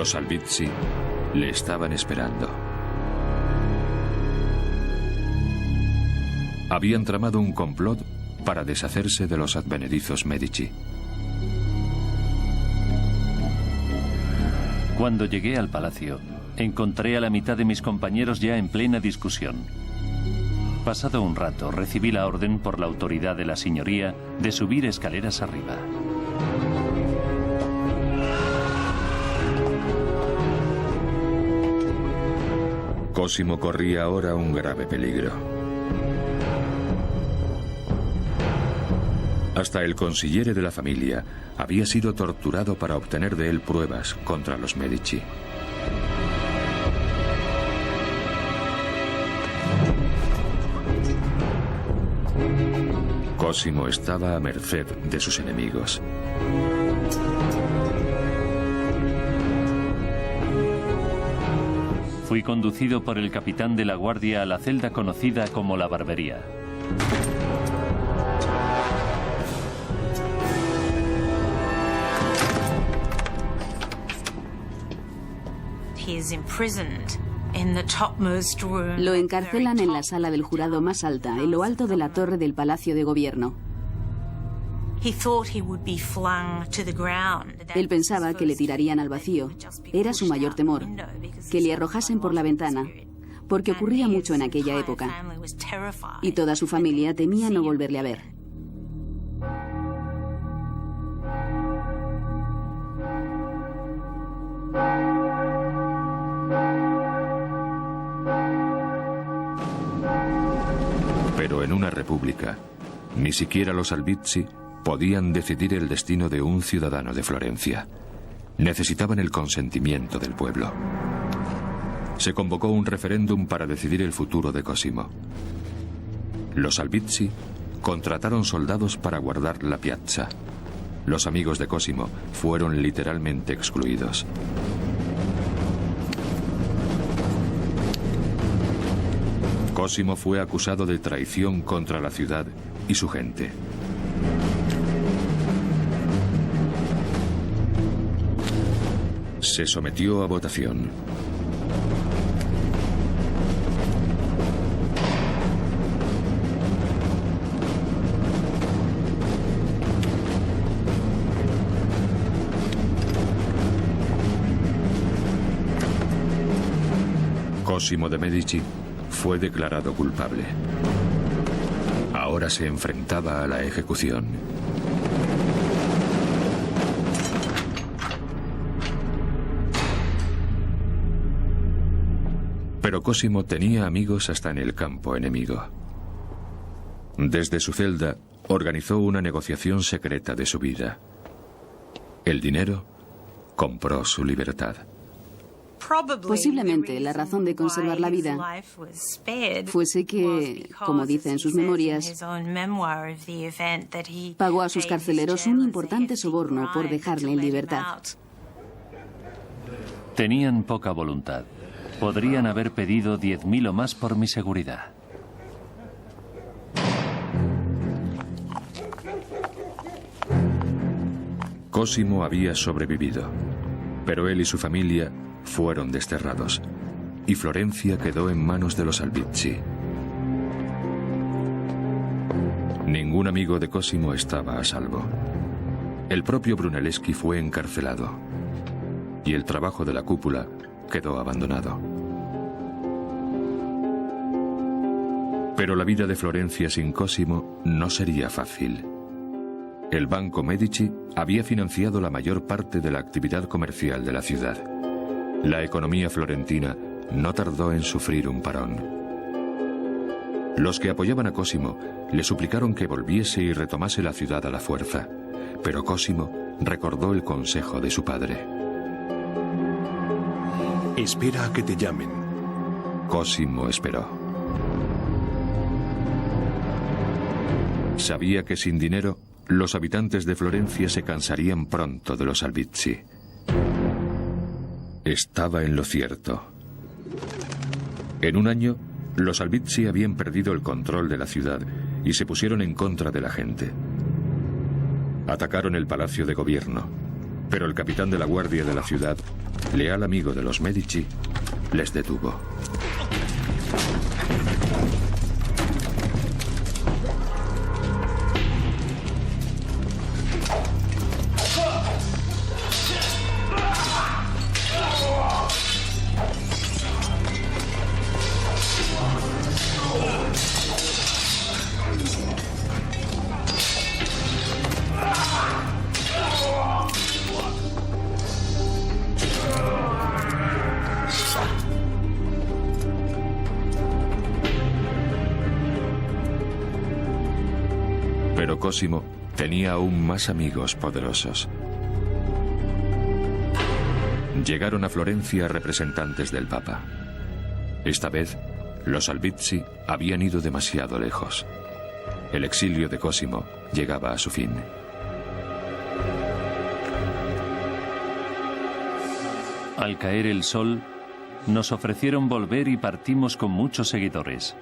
Los Salvizzi le estaban esperando. Habían tramado un complot para deshacerse de los advenedizos Medici. Cuando llegué al palacio, encontré a la mitad de mis compañeros ya en plena discusión. Pasado un rato, recibí la orden por la autoridad de la señoría de subir escaleras arriba. Cosimo corría ahora un grave peligro. Hasta el consigliere de la familia había sido torturado para obtener de él pruebas contra los Medici. Cosimo estaba a merced de sus enemigos. Fui conducido por el capitán de la guardia a la celda conocida como la barbería. Lo encarcelan en la sala del jurado más alta, en lo alto de la torre del Palacio de Gobierno. Él pensaba que le tirarían al vacío. Era su mayor temor, que le arrojasen por la ventana, porque ocurría mucho en aquella época. Y toda su familia temía no volverle a ver. Pero en una república, ni siquiera los Salvizzi podían decidir el destino de un ciudadano de Florencia. Necesitaban el consentimiento del pueblo. Se convocó un referéndum para decidir el futuro de Cosimo. Los Salvizzi contrataron soldados para guardar la piazza. Los amigos de Cosimo fueron literalmente excluidos. Cosimo fue acusado de traición contra la ciudad y su gente. Se sometió a votación. Cosimo de Medici fue declarado culpable. Ahora se enfrentaba a la ejecución. Pero Cosimo tenía amigos hasta en el campo enemigo. Desde su celda organizó una negociación secreta de su vida. El dinero compró su libertad. Posiblemente la razón de conservar la vida fuese que, como dice en sus memorias, pagó a sus carceleros un importante soborno por dejarle en libertad. Tenían poca voluntad. Podrían haber pedido 10.000 o más por mi seguridad. Cosimo había sobrevivido, pero él y su familia fueron desterrados, y Florencia quedó en manos de los Salvizzi. Ningún amigo de Cosimo estaba a salvo. El propio Brunelleschi fue encarcelado, y el trabajo de la cúpula quedó abandonado. Pero la vida de Florencia sin Cosimo no sería fácil. El Banco Medici había financiado la mayor parte de la actividad comercial de la ciudad. La economía florentina no tardó en sufrir un parón. Los que apoyaban a Cosimo le suplicaron que volviese y retomase la ciudad a la fuerza, pero Cosimo recordó el consejo de su padre. Espera a que te llamen. Cosimo esperó. Sabía que sin dinero, los habitantes de Florencia se cansarían pronto de los Salvizzi. Estaba en lo cierto. En un año, los Salvizzi habían perdido el control de la ciudad y se pusieron en contra de la gente. Atacaron el Palacio de Gobierno, pero el capitán de la guardia de la ciudad leal amigo de los Medici, les detuvo. Pero Cosimo tenía aún más amigos poderosos. Llegaron a Florencia representantes del Papa. Esta vez, los Albizzi habían ido demasiado lejos. El exilio de Cosimo llegaba a su fin. Al caer el sol, nos ofrecieron volver y partimos con muchos seguidores.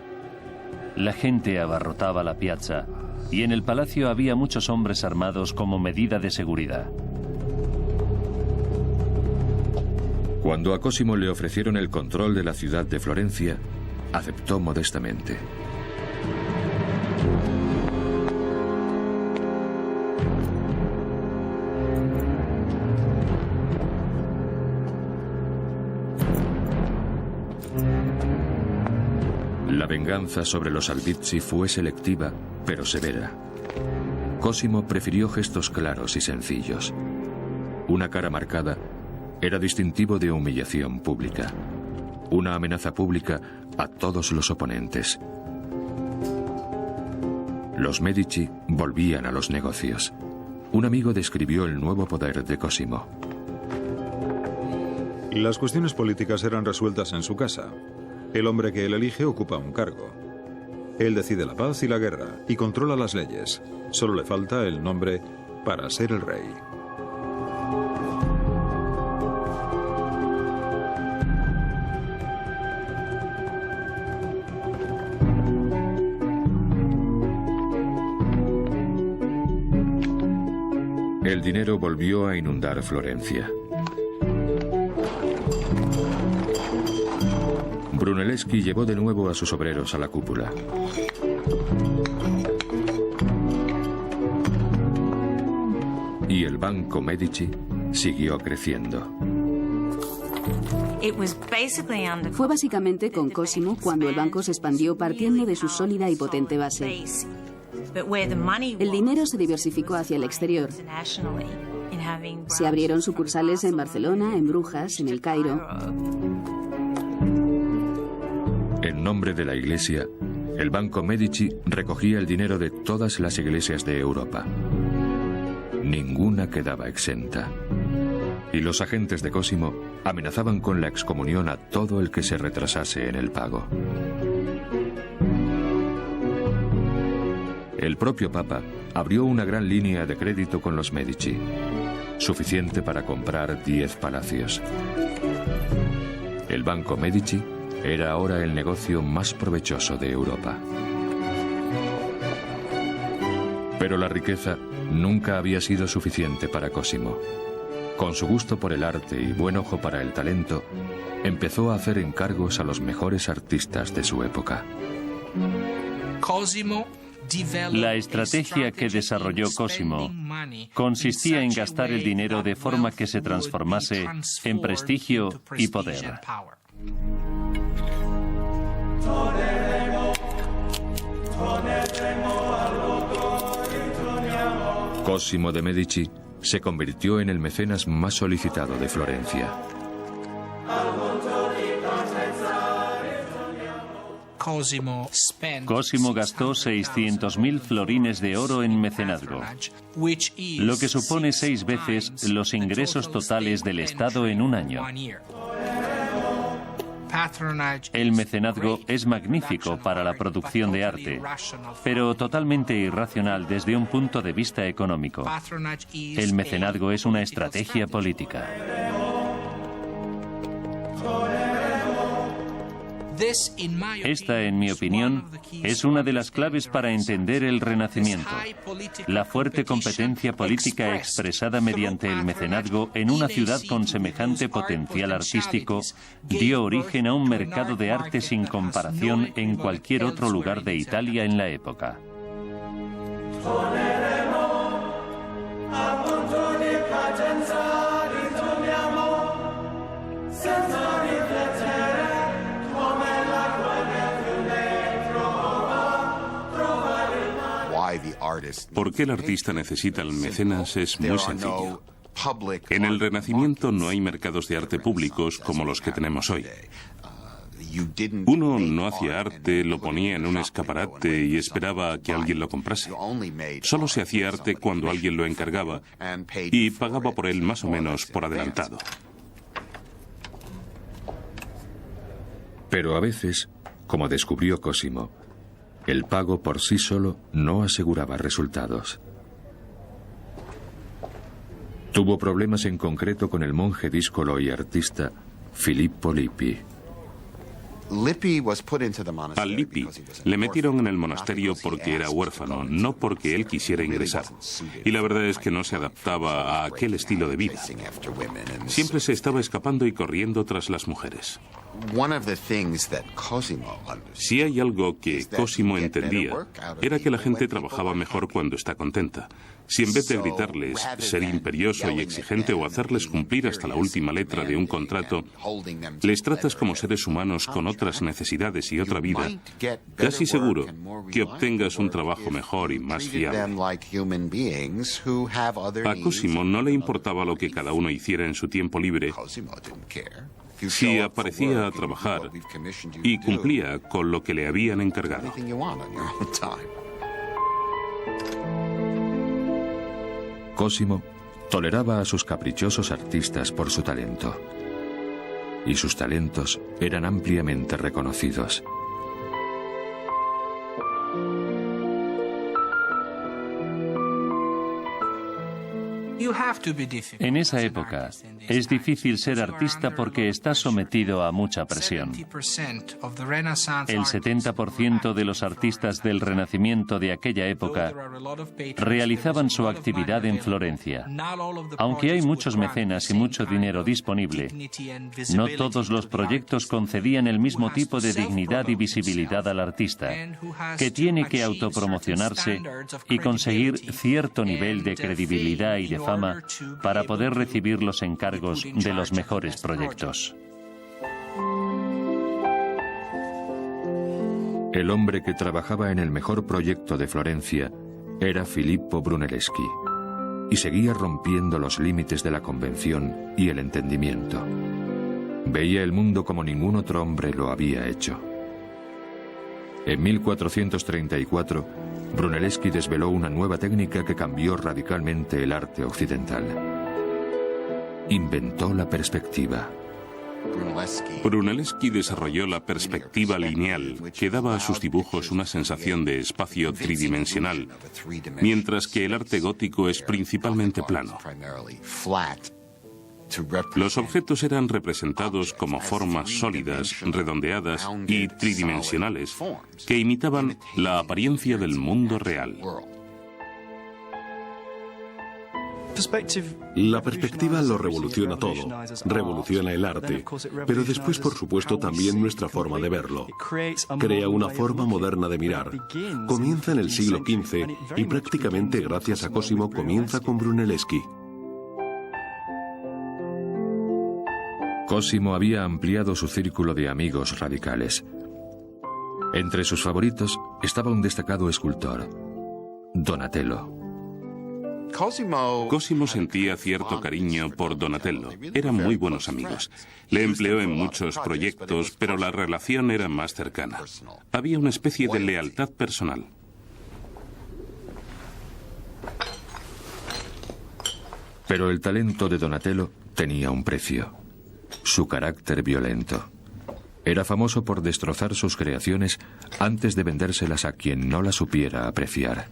La gente abarrotaba la piazza y en el palacio había muchos hombres armados como medida de seguridad. Cuando a Cosimo le ofrecieron el control de la ciudad de Florencia, aceptó modestamente. La venganza sobre los Albizzi fue selectiva, pero severa. Cosimo prefirió gestos claros y sencillos. Una cara marcada era distintivo de humillación pública. Una amenaza pública a todos los oponentes. Los Medici volvían a los negocios. Un amigo describió el nuevo poder de Cosimo. Las cuestiones políticas eran resueltas en su casa. El hombre que él elige ocupa un cargo. Él decide la paz y la guerra y controla las leyes. Solo le falta el nombre para ser el rey. El dinero volvió a inundar Florencia. Brunelleschi llevó de nuevo a sus obreros a la cúpula. Y el Banco Medici siguió creciendo. Fue básicamente con Cosimo cuando el banco se expandió partiendo de su sólida y potente base. El dinero se diversificó hacia el exterior. Se abrieron sucursales en Barcelona, en Brujas, en El Cairo. En nombre de la Iglesia, el Banco Medici recogía el dinero de todas las iglesias de Europa. Ninguna quedaba exenta. Y los agentes de Cosimo amenazaban con la excomunión a todo el que se retrasase en el pago. El propio Papa abrió una gran línea de crédito con los Medici, suficiente para comprar 10 palacios. El Banco Medici era ahora el negocio más provechoso de Europa. Pero la riqueza nunca había sido suficiente para Cosimo. Con su gusto por el arte y buen ojo para el talento, empezó a hacer encargos a los mejores artistas de su época. La estrategia que desarrolló Cosimo consistía en gastar el dinero de forma que se transformase en prestigio y poder. Cosimo de Medici se convirtió en el mecenas más solicitado de Florencia. Cosimo gastó 600.000 florines de oro en mecenazgo, lo que supone 6 veces los ingresos totales del Estado en un año. El mecenazgo es magnífico para la producción de arte, pero totalmente irracional desde un punto de vista económico. El mecenazgo es una estrategia política. Esta, en mi opinión, es una de las claves para entender el Renacimiento. La fuerte competencia política expresada mediante el mecenazgo en una ciudad con semejante potencial artístico dio origen a un mercado de arte sin comparación en cualquier otro lugar de Italia en la época. ¿Por qué el artista necesita el mecenas? Es muy sencillo. En el Renacimiento no hay mercados de arte públicos como los que tenemos hoy. Uno no hacía arte, lo ponía en un escaparate y esperaba a que alguien lo comprase. Solo se hacía arte cuando alguien lo encargaba y pagaba por él más o menos por adelantado. Pero a veces, como descubrió Cosimo, el pago por sí solo no aseguraba resultados. Tuvo problemas en concreto con el monje díscolo y artista Filippo Lippi. Al Lippi le metieron en el monasterio porque era huérfano, no porque él quisiera ingresar. Y la verdad es que no se adaptaba a aquel estilo de vida. Siempre se estaba escapando y corriendo tras las mujeres. Si hay algo que Cosimo entendía, era que la gente trabajaba mejor cuando está contenta. Si en vez de gritarles, ser imperioso y exigente o hacerles cumplir hasta la última letra de un contrato, les tratas como seres humanos con otras necesidades y otra vida, casi seguro que obtengas un trabajo mejor y más fiable. A Cosimo no le importaba lo que cada uno hiciera en su tiempo libre, si aparecía a trabajar y cumplía con lo que le habían encargado. Cosimo toleraba a sus caprichosos artistas por su talento. Y sus talentos eran ampliamente reconocidos. En esa época es difícil ser artista porque estás sometido a mucha presión. El 70% de los artistas del Renacimiento de aquella época realizaban su actividad en Florencia. Aunque hay muchos mecenas y mucho dinero disponible, no todos los proyectos concedían el mismo tipo de dignidad y visibilidad al artista, que tiene que autopromocionarse y conseguir cierto nivel de credibilidad y de fama para poder recibir los encargos de los mejores proyectos. El hombre que trabajaba en el mejor proyecto de Florencia era Filippo Brunelleschi, y seguía rompiendo los límites de la convención y el entendimiento. Veía el mundo como ningún otro hombre lo había hecho. En 1434, Brunelleschi desveló una nueva técnica que cambió radicalmente el arte occidental. Inventó la perspectiva. Brunelleschi desarrolló la perspectiva lineal, que daba a sus dibujos una sensación de espacio tridimensional, mientras que el arte gótico es principalmente plano. Los objetos eran representados como formas sólidas, redondeadas y tridimensionales que imitaban la apariencia del mundo real. La perspectiva lo revoluciona todo, revoluciona el arte, pero después, por supuesto, también nuestra forma de verlo. Crea una forma moderna de mirar. Comienza en el siglo XV y prácticamente gracias a Cosimo comienza con Brunelleschi. Cosimo había ampliado su círculo de amigos radicales. Entre sus favoritos estaba un destacado escultor, Donatello. Cosimo sentía cierto cariño por Donatello. Eran muy buenos amigos. Le empleó en muchos proyectos, pero la relación era más cercana. Había una especie de lealtad personal. Pero el talento de Donatello tenía un precio: su carácter violento. Era famoso por destrozar sus creaciones antes de vendérselas a quien no las supiera apreciar.